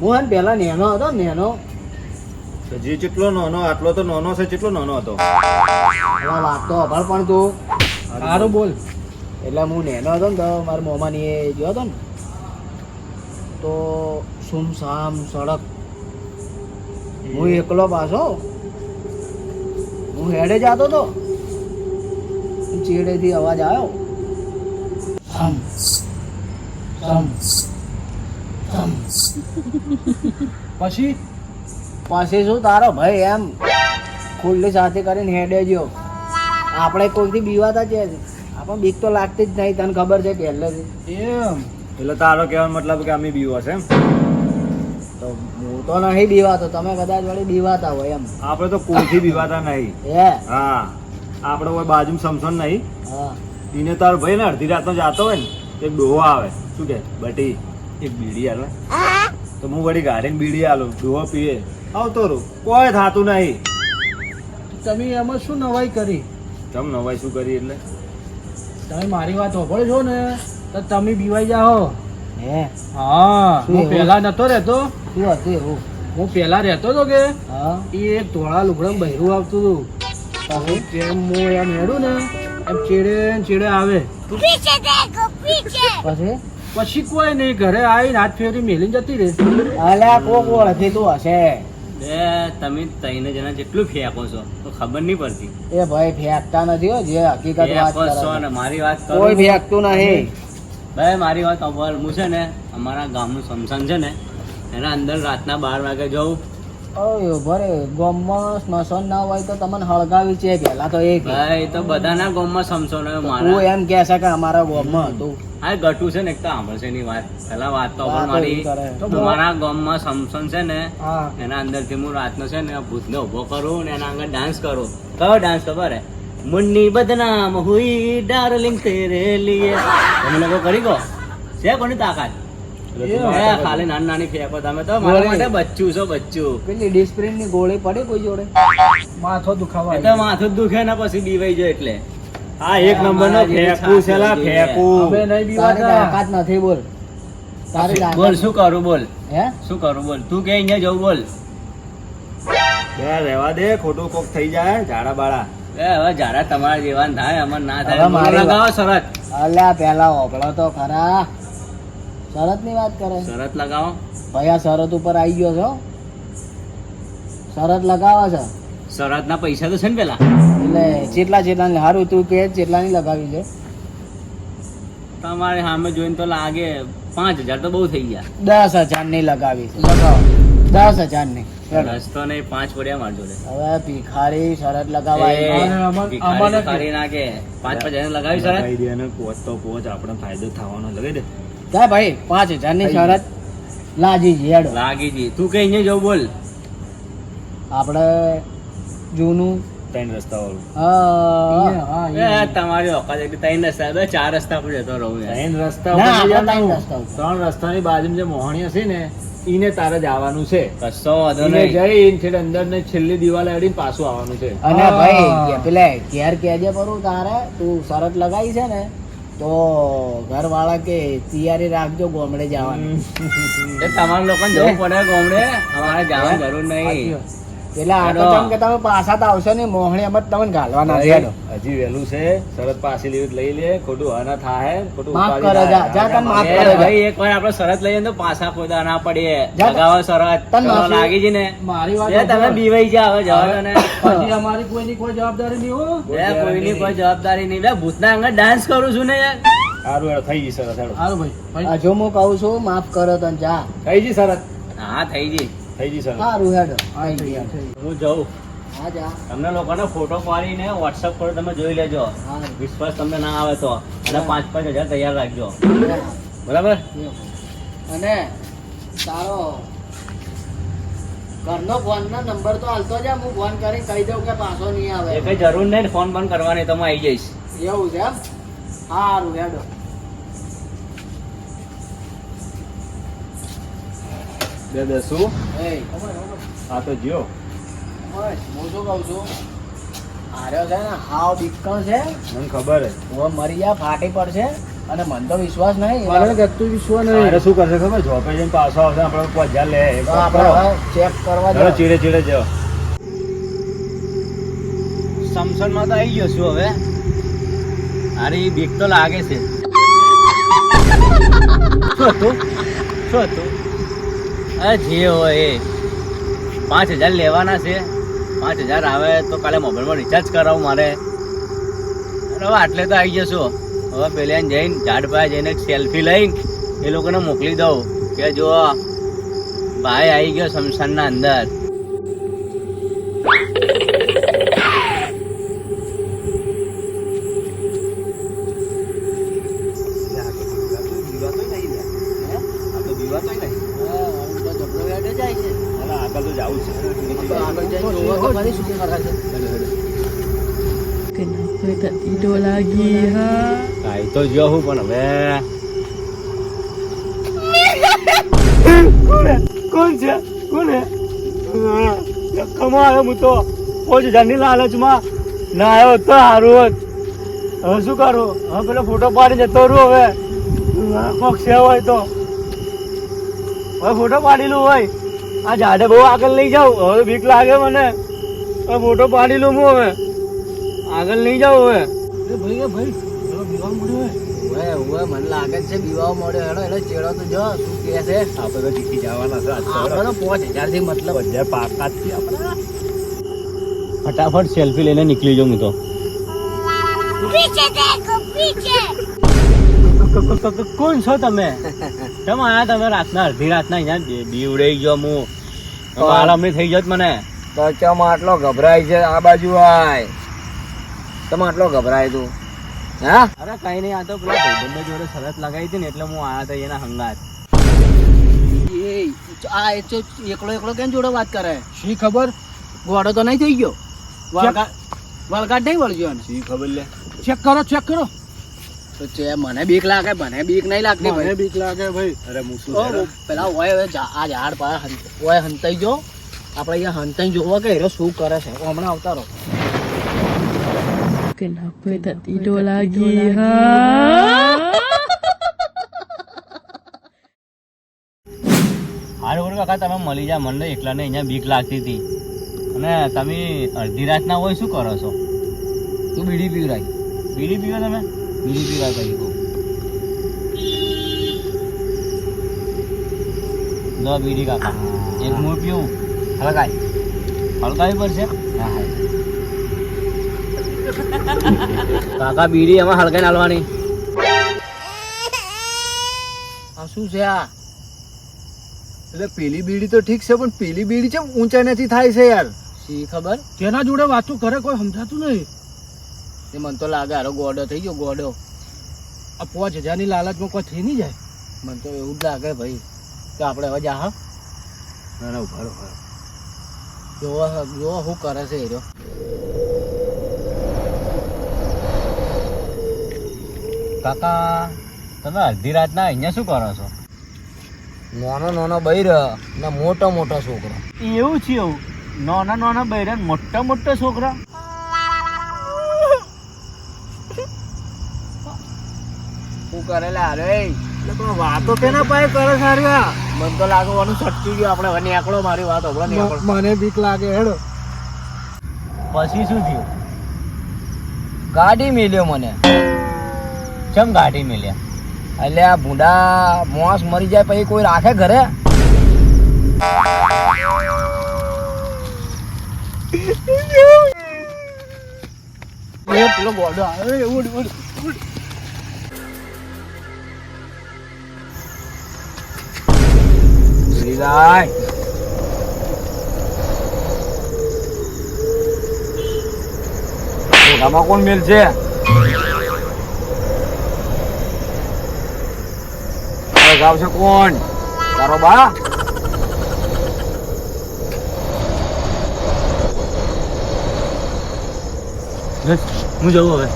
હું હે પેલા નેનો હતો નેનો. હજી કેટલો નાનો, આટલો તો નાનો છે, કેટલો નાનો હતો. હવે વાત તો અભળ પણ તું સારું બોલ. એટલે હું નેનો હતો ને તો મારા મોમાની એ ગયો હતો ને તો સુમસામ સડક, હું એકલો પાછો, હું હેડે જતો હતો, ચેડેથી અવાજ આવ્યો પછી પછી શું તારો ભાઈ એમ ખુલ્લી સાથે કરીને હેડે ગયો. આપણે કોઈથી બીવાતા છે, આપણને બીક તો લાગતી જ નહીં, તને ખબર છે પહેલેથી. એમ એટલે તારો કહેવાનો મતલબ કે અમે બીવો છે એમ. તો હું તો નહીં બીવાતો, તમે કદાચ વળી બીવાતા હોય એમ. આપણે તો કોઈથી બીવાતા નહીં. હે હા, આપણે કોઈ બાજુ સમસન નહીં. હા એને તારો ભાઈ ને અડધી રાતનો જાતો હોય ને એક ડોહો આવે, શું કે બટી એક બીડી આલે, તો હું વળી ગાડીને બીડી આલું, ડોહો પીએ, આવતો રહું, કોઈ થાતું નહીં. તમે એમાં શું નવાઈ કરી? તમ નવાઈ શું કરી એટલે? તમે મારી વાત સાંભળો છો ને તો તમે બીવાઈ જાઓ. હે હા, શું હું એવું? પહેલા નતો રહેતો. શું હતું એવું? હું પહેલા રહેતો હતો કે હા એ એક ધોળા લુગડામાં બહેરું આવતું હતું. પછી જેમ હું એમ હેડું ને એમ ચેડે ને ચેડે આવે. પછી પછી કોઈ નહીં, ઘરે આવીને હાથ ફેરી મેલીને જતી રહે. અલ્યા કોક ઓળખીતું હશે. બે તમે ત્રણ જણા જેટલું ફેંકો છો તો ખબર નહીં પડતી. એ ભાઈ ફેંકતા નથી હો, જે હકીકત વાત ફેંકો કરે છો છે. ને મારી વાત કોઈ કરું. ફેંકતું નહીં. ભાઈ મારી વાત સાંભળ. હું છે ને અમારા ગામનું સ્મશાન છે ને એના અંદર રાતના 12 વાગે જવું. ઓય ભરે ગામમાં સ્મશાન ના હોય તો તમને હળગાવી છે પેલા તો એક. ભાઈ તો બધાના ગામમાં સ્મશાન હોય. તું મારા એમ કહે છે કે અમારા ગામમાં હતું. આ ગટુ છે ને એક તો સાંભળશે એની વાત. પેલા વાત તો વાતો પણ મારી. એવી કરે. તો અમારા ગામમાં સ્મશાન છે ને હા, એના અંદરથી હું રાતનો છે ને ભૂતને ઉભો કરું ને એના આગળ ડાન્સ કરું. કયો ડાન્સ ખબર હે? મુન્ની બદનામ હુઈ ડાર્લિંગ તેરે લીએ. તમે લોકો કરી ગો છે કોની તાકાત? હે, ખાલી નાની નાની ફેંકો તમે તો. મારા ગોળી. માટે બચ્ચું છો બચ્ચું. પેલી ડિસ્પ્રિન ની ગોળી પડી કોઈ જોડે? માથો દુખાવા એ તો માથું જ દુખે ને પછી બીવાઈ જાય એટલે. આ એક નંબર નો ફેંકું છે લા, ફેંકું. હવે નહીં તારી બીવાતા. તાકાત નથી બોલ. તારી બોલ તાકાત. શું કરું બોલ, હે શું કરું બોલ. તું કે અહીંયા જવું બોલ. બે રહેવા દે, ખોટું કોક થઈ જાય ઝાડા બાળા. એ હવે જરા તમારા જેવા થાય અમાર ના હવે થાય. મારી મને લગાવો શરત. અલ્યા પેલા ઓપડો તો ખરા. શરત ની વાત કરે. શરત લગાવો. ભાઈ આ શરત ઉપર આવી ગયો છો. શરત લગાવે છે શરત ના પૈસા તો છે ને પેલા. એટલે ચેટલા ની હારું તું કે ચેટલા ની લગાવી છે? તમારે સામે જોઈને તો લાગે 5000 તો બહુ થઈ ગયા. 10,000 ની લગાવી છે. લગાવો. 10,000 ની. રસ્તો નહીં 5 પડ્યા માર જોડે. હવે ભિખારી શરત લગાવાય. એ, અને અમાર- ભિખારી અમારે તો કરી નાખે. 5,000 લગાવી શરત. લગાવી દે અને પોચ તો પોચ આપણને ફાયદો થવાનો, લગાવી દે. ક્યાં ભાઈ 5,000 ની શરત લાજી છે હેડો. લાગી જી. તું કે અહીંયા જવું બોલ. આપણે જૂનું 3 રસ્તા વાળું. હા, એ તમારી ઓકાત એટલી 3 રસ્તા, બે 4 રસ્તા પર જતો રહું યાર. 3 રસ્તા ના, ઉપર આપણે જવાનું. ત્રણ રસ્તા ઉપર. 3 રસ્તાની બાજુમાં જે મોહણીઓ છે ને ઈને તારે જવાનું છે. કશો વાંધો ઈને નહીં. જઈને છેલ્લે અંદર ને છેલ્લી દિવાલે અડીને પાછું આવવાનું છે. અને હા. ભાઈ પેલે ઘેર કેજે પરું તારે તું શરત લગાવી છે ને તો ઘર વાળા કે તૈયારી રાખજો ગોમડે જવાની. એ તમારા લોકોને જવું પડે ગામડે. અમારે જવાની જરૂર નહીં. એટલે આ તો હેડો. કેમ કે તમે પાછા તો આવશો ને મોહણી એમ જ તમને ઘાલવાના છે હેડો. હજી વહેલું છે, શરત પાછી લઈ લે, ખોટું હના થાય, ખોટું માફ ઉપાડી કરે જાય. જા તને માફ એ કરે જા. ભાઈ એકવાર આપણે શરત લઈએ ને તો પાછા ખોદા ના પડીએ. જા. લગાવો શરત. તને ચલો માફી- લાગી જી ને. મારી વાત એ તમે સાંભળ. બીવાઈ જા હવે જવા દો ને. પછી અમારી કોઈની કોઈ જવાબદારી નહીં હો. એ કોઈની કોઈ જવાબદારી નહીં. લે ભૂતના અંગત ડાન્સ કરું છું ને યાર. સારું હેડો, થઈ ગઈ શરત, હેડો. સારું ભાઈ. હજુ હું કહું છું માફ કરો તને જા. થઈ ગઈ શરત, હા થઈ ગઈ. થઈ ગઈ શરત. સારું હેડો. હા, થઈ થઈ ગયા. ગયા. હું જઉં. હા જા. તમને લોકોને ફોટો પાડીને વોટ્સઅપ પર તમે જોઈ લેજો. હા. વિશ્વાસ તમને ના આવે તો. અને હા. 5,000 તૈયાર રાખજો. બરાબર. અને તારો ઘરનો ફોન નો નંબર તો હાલતો જા, હું ફોન કરી કહી દઉં કે પાછો નહીં આવે. એ કઈ જરૂર નહીં ફોન બંધ કરવાની, તો હું આવી જઈશ. એવું છે એમ? સારું હેડો. દસું એ આ તો જ્યો. બસ, હું શું કહું છું આર્યો છે ને હાવ બીકણ છે. મને ખબર હે. હવે મરી જા ફાટી પડશે અને મને તો વિશ્વાસ નહીં મારે ગતું વિશ્વાસ અરે નહીં. શું કરશે ખબર જોપે જઈને પાછો આવશે આપણે 5000 લે તો આપણે હવે ચેક કરવા ચલો જાઓ. ચીડે ચીડે જાઓ સમસનમાં તો આવી ગયો છું હવે. અરે બીક તો લાગે છે. શું હતું? અરે જે હોય એ 5000 લેવાના છે. 5000 આવે તો કાલે મોબાઈલમાં રિચાર્જ કરાવું મારે. અને હવે આટલે તો આવી જશો. હવે પેલે જઈને ઝાડ પાસે જઈને સેલ્ફી લઈને એ લોકોને મોકલી દઉં કે જો ભાઈ આવી ગયો શમશાનના અંદર. હા, હવે તો ઝઘડો વેડે જાય છે. આગળ તો જવું તો આગળ જઈને જોવો તો ખરી શું કરે છે. Kenapa tak tidur lagi, ha? કાંઈ તો જો હું પણ હવે કોણ છે કોને કમાયો હું તો 5000 ની લાલચમાં ના આવ્યો તો સારું હોત. હવે શું કરું? હવે પેલો ફોટો પાડી જતો રહું. હવે કોક છે હોય તો હવે ફોટો પાડી લઉં. હોય આ ઝાડે બહુ આગળ લઈ જાઉં. હવે બીક લાગે મને. હવે ફોટો પાડી લઉં હું. હવે આગળ નહીં જાઉં. હવે એ ભાઈ ચલો વિવાહ મળ્યો હે. ઓવે, મને લાગે છે બીવાઓ મળ્યો. હેડો હેડો ચેડો તો જો શું કહે છે. આપણે તો જીતી જવાના છે આજ તો. આપણે તો 5000 થી મતલબ 5000 પાકા જ છે આપણા. ફટાફટ સેલ્ફી લઈને નીકળી જાઉં હું તો. કોણ છો તમે? કેમ આયા તમે રાતના અડધી રાતના અહીંયા બીવડાઈ ગયો હું. આરામની થઈ ગયો મને. તો ચમ આટલો ગભરાય છે આ બાજુ આય. તમે આટલો ગભરાય તું હા? અરે કઈ નહીં, આ તો પેલા ભાઈબંધો જોડે શરત લગાવી હતી ને એટલે હું આયા હતા એના હંગાત. આ એકલો એકલો કેમ જોડે વાત કરે? શી ખબર? ગોળો તો નહીં થઈ ગયો? વળગાટ નહીં વળગ્યો ને? શી ખબર લે. ચેક કરો. તો છે મને બીક લાગે. મને બીક નહીં લાગતી મને ભાઈ. બીક લાગે ભાઈ. અરે હું શું ઓ, છે? પેલા ઓય હવે આ ઝાડ પાસે ઓય હંતાઈ જો. આપણે અહીંયા હંતાઈ જોવા કે હીરો શું કરે છે. હમણાં આવતા રહો. Kenapa tak tidur lagi, ha? હારું બોલ કાકા, તમે મળી જા. મને એકલાને અહીંયા બીક લાગતી હતી અને તમે અડધી રાતના હોય શું કરો છો? તું બીડી પીવરાય. બીડી પીવો તમે? બીડી પીવાય પછી કહું. લો બીડી કાકા. એક હું પીવું. હળગાય. હળગાવી પડશે. હા હા. કાકા બીડી એમાં હળગાઈને હાલવાની. આ શું છે આ? એટલે પેલી બીડી તો ઠીક છે પણ પેલી બીડી છે ઊંચા નથી થાય છે યાર. શી ખબર? જેના જોડે વાતું કરે કોઈ સમજાતું નહીં. એ મને તો લાગે હારો ગોડો થઈ ગયો. ગોડો. આ 5000 ની લાલચમાં કોઈ થઈ નહીં જાય. મને તો એવું જ લાગે ભાઈ કે આપણે હવે જા. ના ના ઉભા રહો. જોવો શું કરે છે હીરો. કાકા તમે અડધી રાતના અહીંયા શું કરો છો? નાનો બૈર ને મોટો છોકરો. એવું છે? એવું નાના બૈરા મોટા છોકરા? શું કરેલા અરે એટલે પણ વાતો કેના પાસે કરે છે હાર્યા? મને તો લાગવાનું સટકી ગયું. આપણે હવે નીકળો. મારી વાત હમણાં નીકળો. મને બીક લાગે હેડો. પછી શું થયું? ગાડી મેલ્યો મને. ચમ ગાડી મેલ્યા? એટલે આ ભૂંડા મોસ મરી જાય પછી કોઈ રાખે ઘરે? એ પેલો ગોડો આવ્યો. ઉડ લીલાય. મોઢામાં કોણ મેલ છે? આવશે કોણ? તારો બા? હું જવું હવે.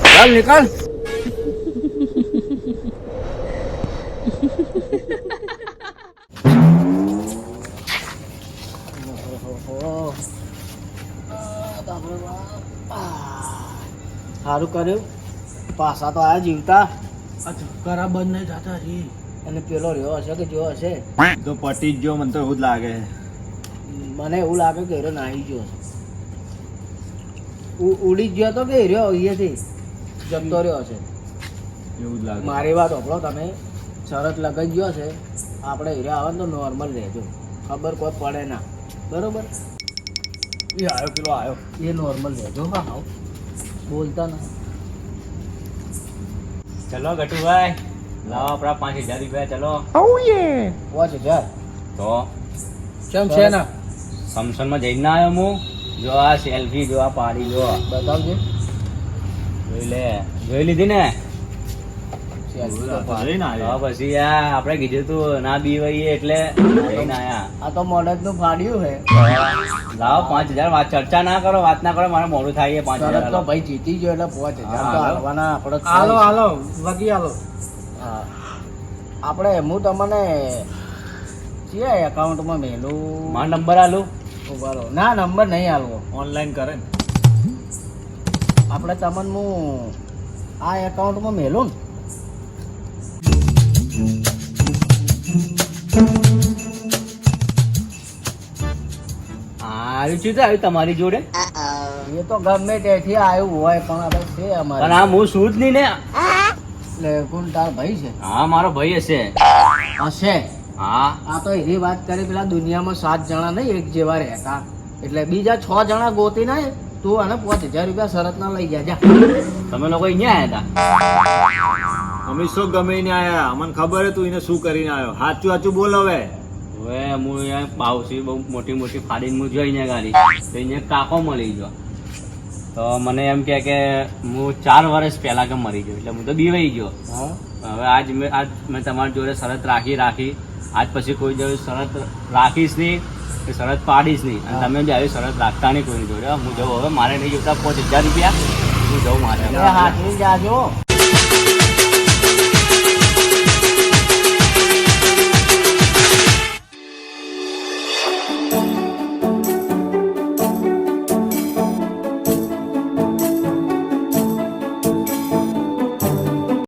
ચાલ નીકળ. સારું કર્યું પાછા તો આયા જીવતા. આ ચક્કરા બંધ નહીં થતા રી. અને પેલો રહ્યો હશે કે જો હશે, તો પટી જ ગયો, મને તો એવું જ લાગે. મને એવું લાગે કે હીરો નાહી ગયો હશે. ઉડી જ ગયો તો કે હીરો અહીંયાથી જતો રહ્યો હશે. એવું જ લાગે. મારી વાત સાંભળો તમે, શરત લગાઈ ગયો છે, આપણે હીરો આવે ને તો નોર્મલ રહેજો, ખબર કોઈ પડે ના, બરોબર? એ આવ્યો, પેલો આવ્યો. એ નોર્મલ રહેજો. હા હા, બોલતા ના. ચલો ગટુભાઈ, લાવો આપણા 5000 રૂપિયા. ચલો 5000 તો ચમ છે ના સમસનમાં જઈને આવ્યો હું. જો આ સેલ્ફી, જો આ પાડી, જો બતાવજે. જોઈ લે, જોઈ લીધી ને? Selfie તો પાડ. લઈને તો આવ્યો. પછી આપણે કીધું તું ના બીવાઈએ એટલે જઈને આયા. આ તો મોડદ નું ફાડ્યું છે. લાવો 5000. વાત ચર્ચા ના કરો, વાત ના કરો, મારે મોડું થાય. શરત 5000 તો ભાઈ જીતી ગયો એટલે 5000 તો હા, હાલવાના આપણે. હાલો હાલો વગી હાલો. હા. આપણે હું તમને કયા એકાઉન્ટમાં મેલું? મારો નંબર આલું. ઉભા રહો. ના, નંબર નહીં હાલવો. ઓનલાઈન કરે ને. આપણે તમને હું આ એકાઉન્ટમાં મેલું ને. આવ્યું છે તો આવ્યું તમારી જોડે. એ તો ગમે ત્યાંથી આવ્યું હોય પણ હવે છે પણ અમારે. આ હું છું જ નહીં ને. એટલે કોણ તાર ભાઈ છે? હા, મારો ભાઈ હશે. હશે. હા, આ તો એની વાત કરી, પેલા દુનિયામાં 7 જણા નહીં એક જેવા રહેતા, એટલે બીજા 6 જણા ગોતી ના તું અને 5000 રૂપિયા શરત ના લઈ ગયા. જા. તમે લોકો અહીંયા આવ્યા હતા. અમે શું ગમે ને આયા, અમને ખબર હે તું એને શું કરીને આવ્યો. સાચું સાચું બોલ હવે. હવે હું અહીંયા બાવસી બહુ મોટી મોટી ફાડીને હું જોઈને ગાડી તો અહીંયા કાકો મળી ગયો. તો મને એમ કહે કે હું 4 વર્ષ પહેલા કે મરી ગયો, એટલે હું તો બીવાઈ ગયો. હા. હવે આજ મેં તમારી જોડે શરત રાખી આજ પછી કોઈ જોડે શરત રાખીશ નહીં કે શરત પાડીશ નહીં. અને તમે બી આવી શરત રાખતા નહીં કોઈની જોડે. હું જઉં હવે, મારે નહીં જોતા 5000 રૂપિયા. હું જઉં મારે. એટલે હાથની જાજો.